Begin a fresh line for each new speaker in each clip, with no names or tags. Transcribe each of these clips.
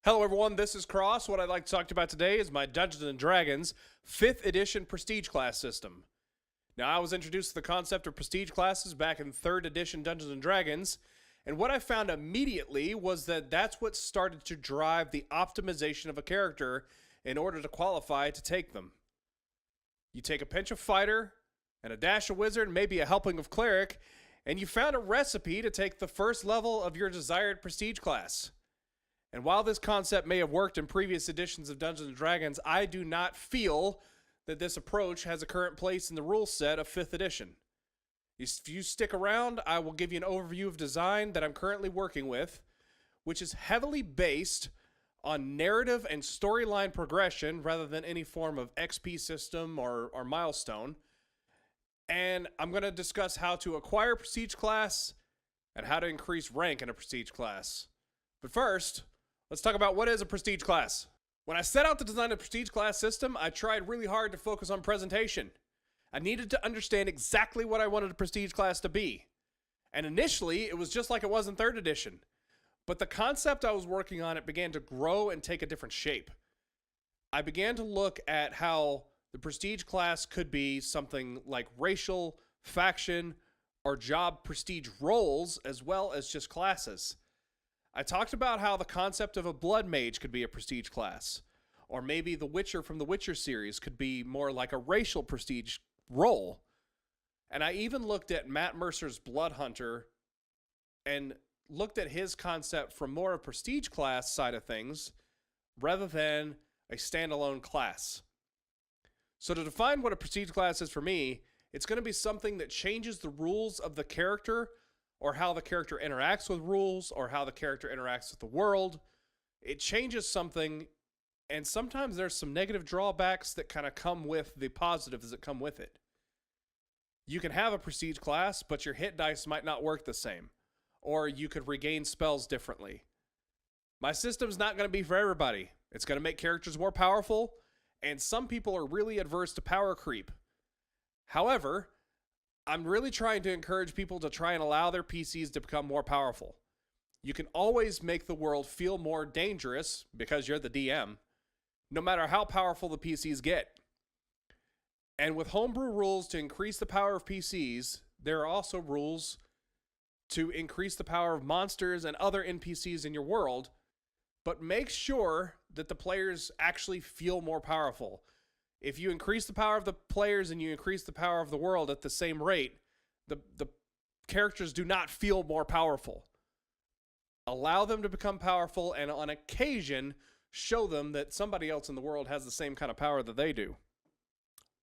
Hello everyone, this is Cross. What I'd like to talk to you about today is my Dungeons & Dragons 5th edition Prestige Class system. Now, I was introduced to the concept of Prestige Classes back in 3rd edition Dungeons & Dragons, and what I found immediately was that that's what started to drive the optimization of a character in order to qualify to take them. You take a pinch of Fighter, and a dash of Wizard, and maybe a helping of Cleric, and you found a recipe to take the first level of your desired Prestige Class. And while this concept may have worked in previous editions of Dungeons & Dragons, I do not feel that this approach has a current place in the rule set of 5th edition. If you stick around, I will give you an overview of design that I'm currently working with, which is heavily based on narrative and storyline progression rather than any form of XP system or milestone. And I'm going to discuss how to acquire Prestige Class and how to increase rank in a Prestige Class. But first, let's talk about what is a Prestige Class. When I set out to design a Prestige Class system, I tried really hard to focus on presentation. I needed to understand exactly what I wanted a Prestige Class to be. And initially, it was just like it was in 3rd edition. But the concept I was working on, it began to grow and take a different shape. I began to look at how the Prestige Class could be something like racial, faction, or job prestige roles, as well as just classes. I talked about how the concept of a blood mage could be a prestige class, or maybe the Witcher from the Witcher series could be more like a racial prestige role. And I even looked at Matt Mercer's Blood Hunter and looked at his concept from more a prestige class side of things rather than a standalone class. So to define what a prestige class is for me, it's going to be something that changes the rules of the character, or how the character interacts with rules, or how the character interacts with the world. It changes something, and sometimes there's some negative drawbacks that kind of come with the positives that come with it. You can have a prestige class, but your hit dice might not work the same, or you could regain spells differently. My system's not going to be for everybody. It's going to make characters more powerful, and some people are really adverse to power creep. However, I'm really trying to encourage people to try and allow their PCs to become more powerful. You can always make the world feel more dangerous because you're the DM, no matter how powerful the PCs get. And with homebrew rules to increase the power of PCs, there are also rules to increase the power of monsters and other NPCs in your world, but make sure that the players actually feel more powerful. If you increase the power of the players and you increase the power of the world at the same rate, the characters do not feel more powerful. Allow them to become powerful, and on occasion, show them that somebody else in the world has the same kind of power that they do.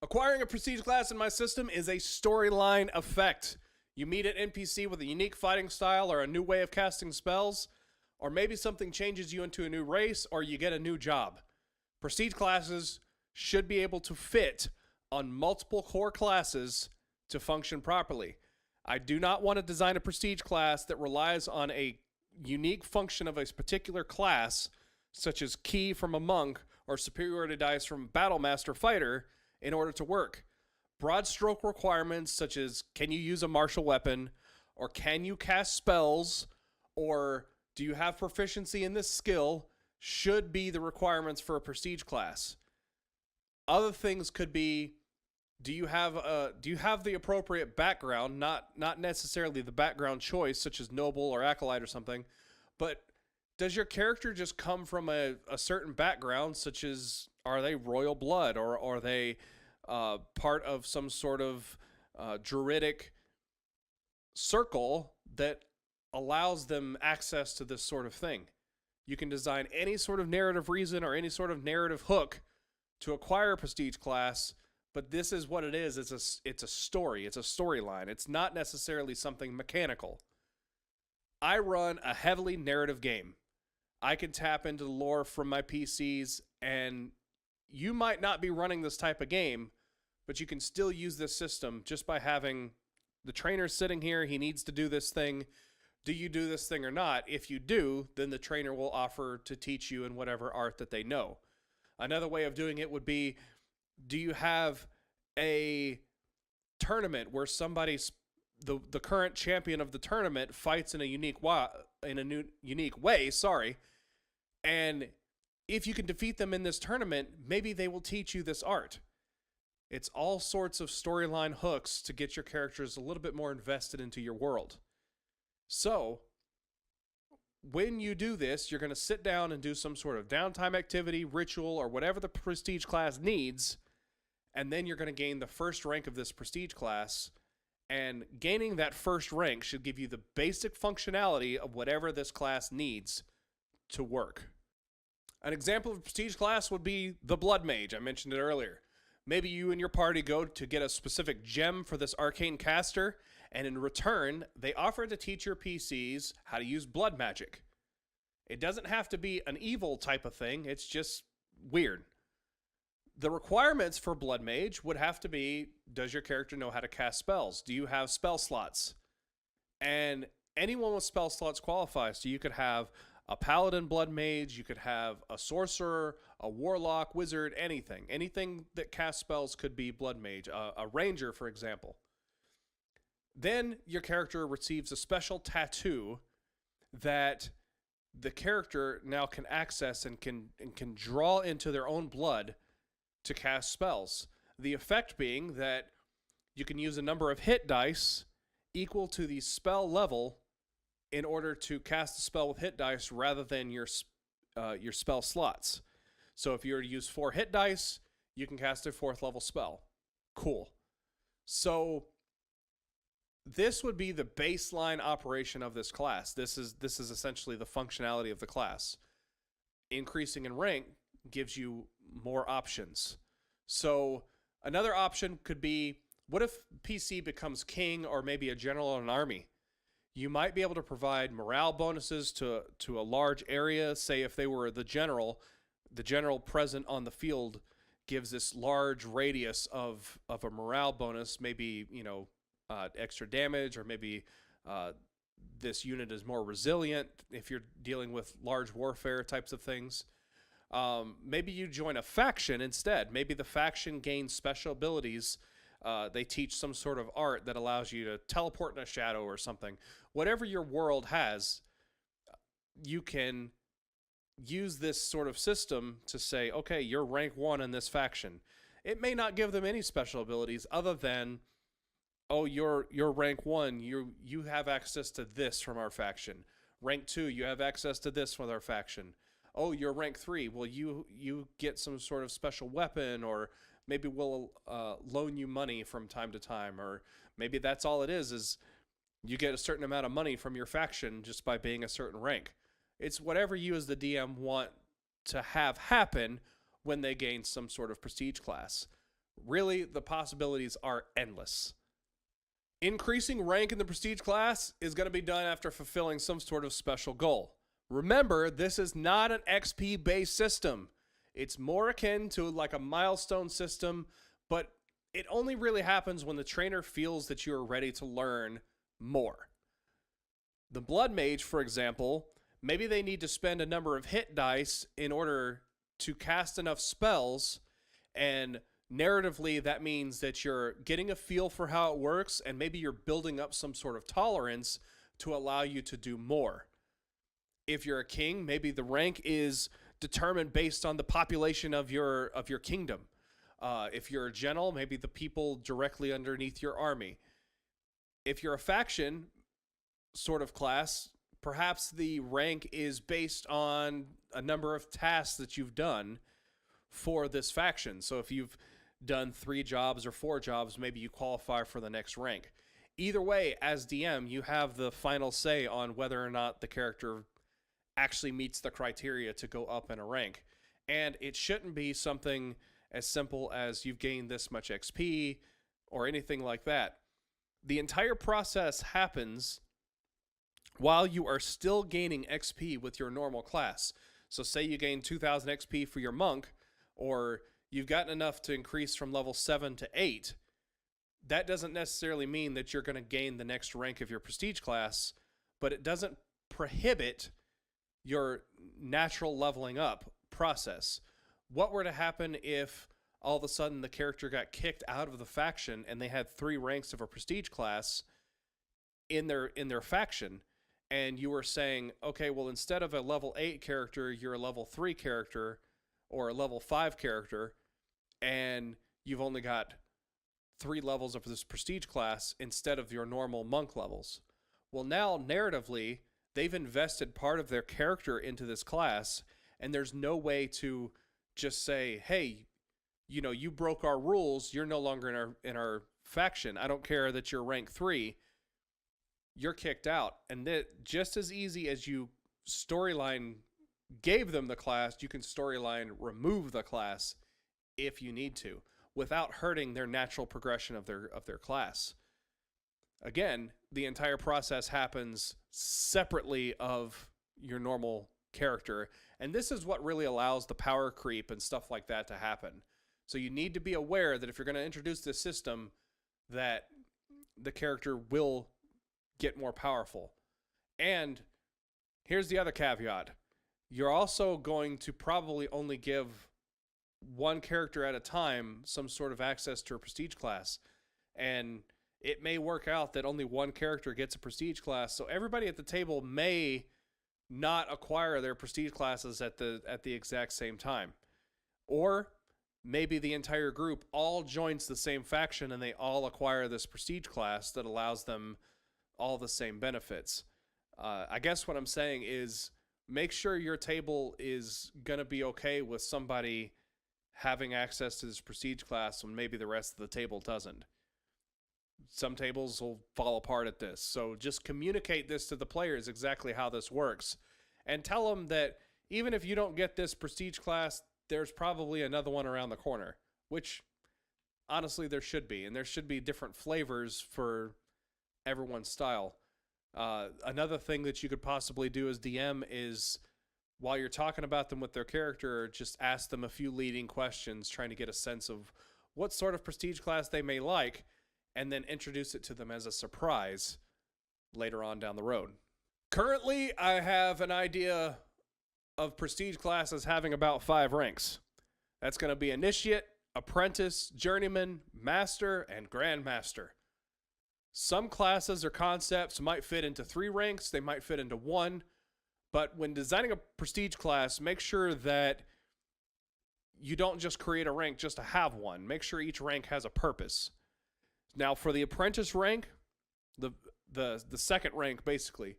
Acquiring a prestige class in my system is a storyline effect. You meet an NPC with a unique fighting style or a new way of casting spells, or maybe something changes you into a new race, or you get a new job. Prestige classes should be able to fit on multiple core classes to function properly. I do not want to design a prestige class that relies on a unique function of a particular class, such as ki from a monk or superiority dice from battle master fighter, in order to work. Broad stroke requirements such as can you use a martial weapon, or can you cast spells, or do you have proficiency in this skill, should be the requirements for a prestige class. Other things could be, do you have the appropriate background, not necessarily the background choice, such as noble or acolyte or something, but does your character just come from a certain background, such as are they royal blood, or are they part of some sort of druidic circle that allows them access to this sort of thing? You can design any sort of narrative reason or any sort of narrative hook to acquire a prestige class, but this is what it is. It's a story. It's a storyline. It's not necessarily something mechanical. I run a heavily narrative game. I can tap into the lore from my PCs, and you might not be running this type of game, but you can still use this system just by having the trainer sitting here. He needs to do this thing. Do you do this thing or not? If you do, then the trainer will offer to teach you in whatever art that they know. Another way of doing it would be, do you have a tournament where somebody's the current champion of the tournament fights in a unique way, And if you can defeat them in this tournament, maybe they will teach you this art. It's all sorts of storyline hooks to get your characters a little bit more invested into your world. So, when you do this, you're going to sit down and do some sort of downtime activity, ritual, or whatever the prestige class needs, and then you're going to gain the first rank of this prestige class, and gaining that first rank should give you the basic functionality of whatever this class needs to work. An example of a prestige class would be the Blood Mage. I mentioned it earlier. Maybe you and your party go to get a specific gem for this arcane caster, and in return, they offer to teach your PCs how to use blood magic. It doesn't have to be an evil type of thing, it's just weird. The requirements for Blood Mage would have to be, does your character know how to cast spells? Do you have spell slots? And anyone with spell slots qualifies. So you could have a Paladin Blood Mage, you could have a Sorcerer, a Warlock, Wizard, anything. Anything that casts spells could be Blood Mage. A Ranger, for example. Then your character receives a special tattoo that the character now can access and can draw into their own blood to cast spells. The effect being that you can use a number of hit dice equal to the spell level in order to cast a spell with hit dice rather than your spell slots. So if you were to use 4 hit dice, you can cast a 4th level spell. Cool. So this would be the baseline operation of this class. This is essentially the functionality of the class. Increasing in rank gives you more options. So another option could be, what if PC becomes king or maybe a general in an army? You might be able to provide morale bonuses to a large area. Say if they were the general present on the field gives this large radius of a morale bonus, maybe, extra damage, or maybe this unit is more resilient if you're dealing with large warfare types of things. Maybe you join a faction instead. Maybe the faction gains special abilities. They teach some sort of art that allows you to teleport in a shadow or something. Whatever your world has, you can use this sort of system to say, okay, you're rank 1 in this faction. It may not give them any special abilities other than, oh, you're rank 1, you have access to this from our faction. Rank 2, you have access to this from our faction. Oh, you're rank 3, well, you get some sort of special weapon, or maybe we'll loan you money from time to time, or maybe that's all it is you get a certain amount of money from your faction just by being a certain rank. It's whatever you as the DM want to have happen when they gain some sort of prestige class. Really, the possibilities are endless. Increasing rank in the prestige class is going to be done after fulfilling some sort of special goal. Remember, this is not an XP-based system. It's more akin to like a milestone system, but it only really happens when the trainer feels that you are ready to learn more. The Blood Mage, for example, maybe they need to spend a number of hit dice in order to cast enough spells, and narratively that means that you're getting a feel for how it works, and maybe you're building up some sort of tolerance to allow you to do more. If you're a king, maybe the rank is determined based on the population of your kingdom. If you're a general, maybe the people directly underneath your army. If you're a faction sort of class, perhaps the rank is based on a number of tasks that you've done for this faction. So if you've done 3 jobs or 4 jobs, maybe you qualify for the next rank. Either way, as DM, you have the final say on whether or not the character actually meets the criteria to go up in a rank. And it shouldn't be something as simple as you've gained this much XP or anything like that. The entire process happens while you are still gaining XP with your normal class. So say you gain 2,000 XP for your monk, or you've gotten enough to increase from level 7 to 8. That doesn't necessarily mean that you're going to gain the next rank of your prestige class, but it doesn't prohibit your natural leveling up process. What were to happen if all of a sudden the character got kicked out of the faction and they had 3 ranks of a prestige class in their faction, and you were saying, okay, well, instead of a level 8 character, you're a level 3 character or a level 5 character, and you've only got 3 levels of this prestige class instead of your normal monk levels. Well, now, narratively, they've invested part of their character into this class, and there's no way to just say, hey, you know, you broke our rules, you're no longer in our faction. I don't care that you're rank 3. You're kicked out. And that just as easy as you storyline gave them the class, you can storyline remove the class if you need to, without hurting their natural progression of their class. Again, the entire process happens separately of your normal character, and this is what really allows the power creep and stuff like that to happen. So you need to be aware that if you're going to introduce this system, that the character will get more powerful. And here's the other caveat. You're also going to probably only give one character at a time some sort of access to a prestige class. And it may work out that only one character gets a prestige class. So everybody at the table may not acquire their prestige classes at the exact same time. Or maybe the entire group all joins the same faction and they all acquire this prestige class that allows them all the same benefits. I guess what I'm saying is make sure your table is going to be okay with somebody having access to this prestige class when maybe the rest of the table doesn't. Some tables will fall apart at this. So just communicate this to the players exactly how this works. And tell them that even if you don't get this prestige class, there's probably another one around the corner. Which, honestly, there should be. And there should be different flavors for everyone's style. Another thing that you could possibly do as DM is, while you're talking about them with their character, just ask them a few leading questions, trying to get a sense of what sort of prestige class they may like, and then introduce it to them as a surprise later on down the road. Currently, I have an idea of prestige classes having about 5 ranks. That's going to be Initiate, Apprentice, Journeyman, Master, and Grandmaster. Some classes or concepts might fit into 3 ranks, they might fit into 1, but when designing a prestige class, make sure that you don't just create a rank just to have one. Make sure each rank has a purpose. Now, for the Apprentice rank, the second rank, basically,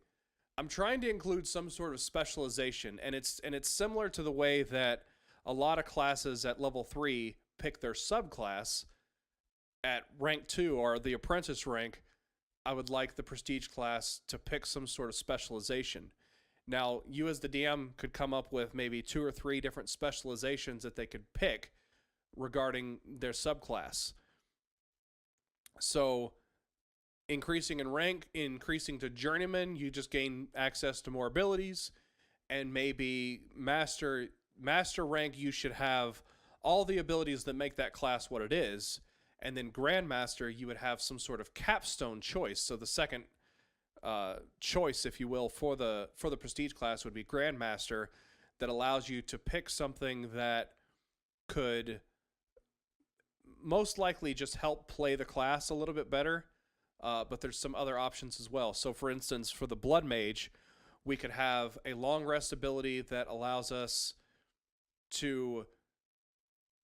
I'm trying to include some sort of specialization, and it's similar to the way that a lot of classes at level 3 pick their subclass. At rank 2, or the Apprentice rank, I would like the Prestige class to pick some sort of specialization. Now, you as the DM could come up with maybe 2 or 3 different specializations that they could pick regarding their subclass. So, increasing in rank, increasing to Journeyman, you just gain access to more abilities. And maybe Master rank, you should have all the abilities that make that class what it is. And then Grandmaster, you would have some sort of capstone choice. So the second choice, if you will, for the Prestige class would be Grandmaster, that allows you to pick something that could most likely just help play the class a little bit better. But there's some other options as well. So for instance, for the Blood Mage, we could have a long rest ability that allows us to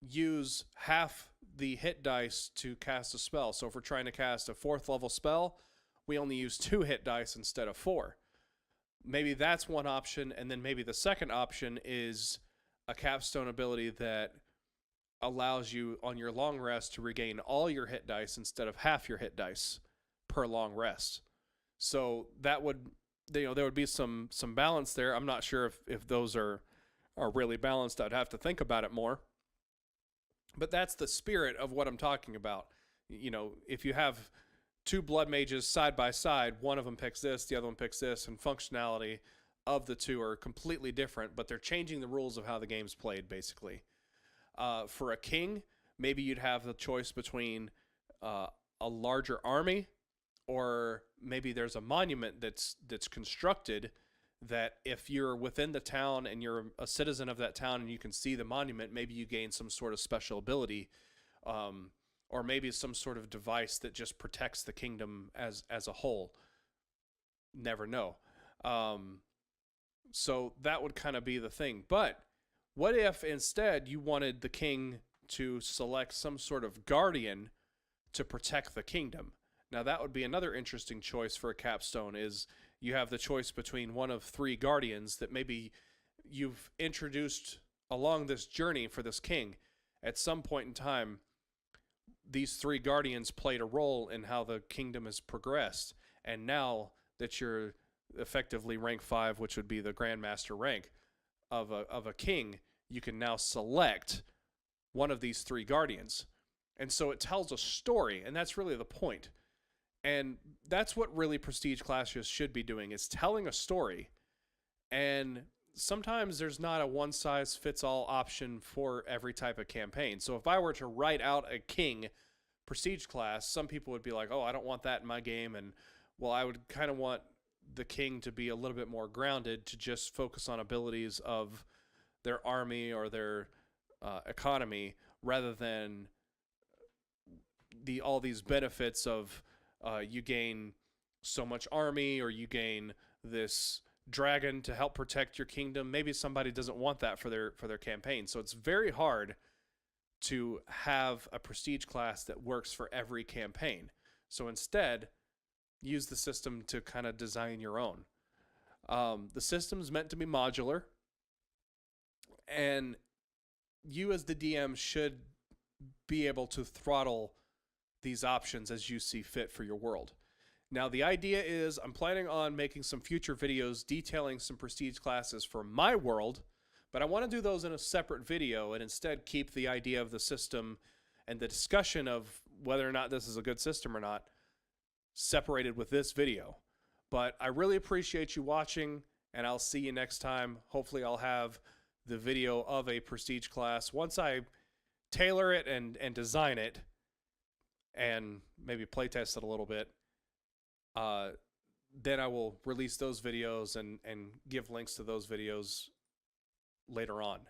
use half the hit dice to cast a spell. So if we're trying to cast a 4th level spell, we only use 2 hit dice instead of 4. Maybe that's one option, and then maybe the second option is a capstone ability that allows you on your long rest to regain all your hit dice instead of half your hit dice per long rest. So that would, there would be some balance there. I'm not sure if those are really balanced. I'd have to think about it more. But that's the spirit of what I'm talking about. If you have 2 blood mages side by side, one of them picks this, the other one picks this, and functionality of the 2 are completely different, but they're changing the rules of how the game's played, basically. For a king, maybe you'd have the choice between a larger army, or maybe there's a monument that's constructed that if you're within the town and you're a citizen of that town and you can see the monument, maybe you gain some sort of special ability, or maybe some sort of device that just protects the kingdom as a whole. Never know. So that would kind of be the thing. But what if instead you wanted the king to select some sort of guardian to protect the kingdom? Now that would be another interesting choice for a capstone, is you have the choice between one of 3 guardians that maybe you've introduced along this journey for this king. At some point in time, these 3 guardians played a role in how the kingdom has progressed. And now that you're effectively rank 5, which would be the grandmaster rank of a king, you can now select one of these 3 guardians. And so it tells a story, and that's really the point. And that's what really prestige classes should be doing, is telling a story. And sometimes there's not a one-size-fits-all option for every type of campaign. So if I were to write out a king prestige class, some people would be like, oh, I don't want that in my game. And, well, I would kind of want the king to be a little bit more grounded, to just focus on abilities of their army or their economy, rather than all these benefits of you gain so much army, or you gain this dragon to help protect your kingdom. Maybe somebody doesn't want that for their campaign. So it's very hard to have a prestige class that works for every campaign. So instead, use the system to kind of design your own. The system's meant to be modular, and you as the DM should be able to throttle these options as you see fit for your world. Now, the idea is I'm planning on making some future videos detailing some prestige classes for my world, but I want to do those in a separate video and instead keep the idea of the system and the discussion of whether or not this is a good system or not separated with this video. But I really appreciate you watching, and I'll see you next time. Hopefully I'll have the video of a prestige class once I tailor it and design it, and maybe playtest it a little bit. Then I will release those videos and give links to those videos later on.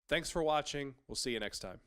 Thanks for watching. We'll see you next time.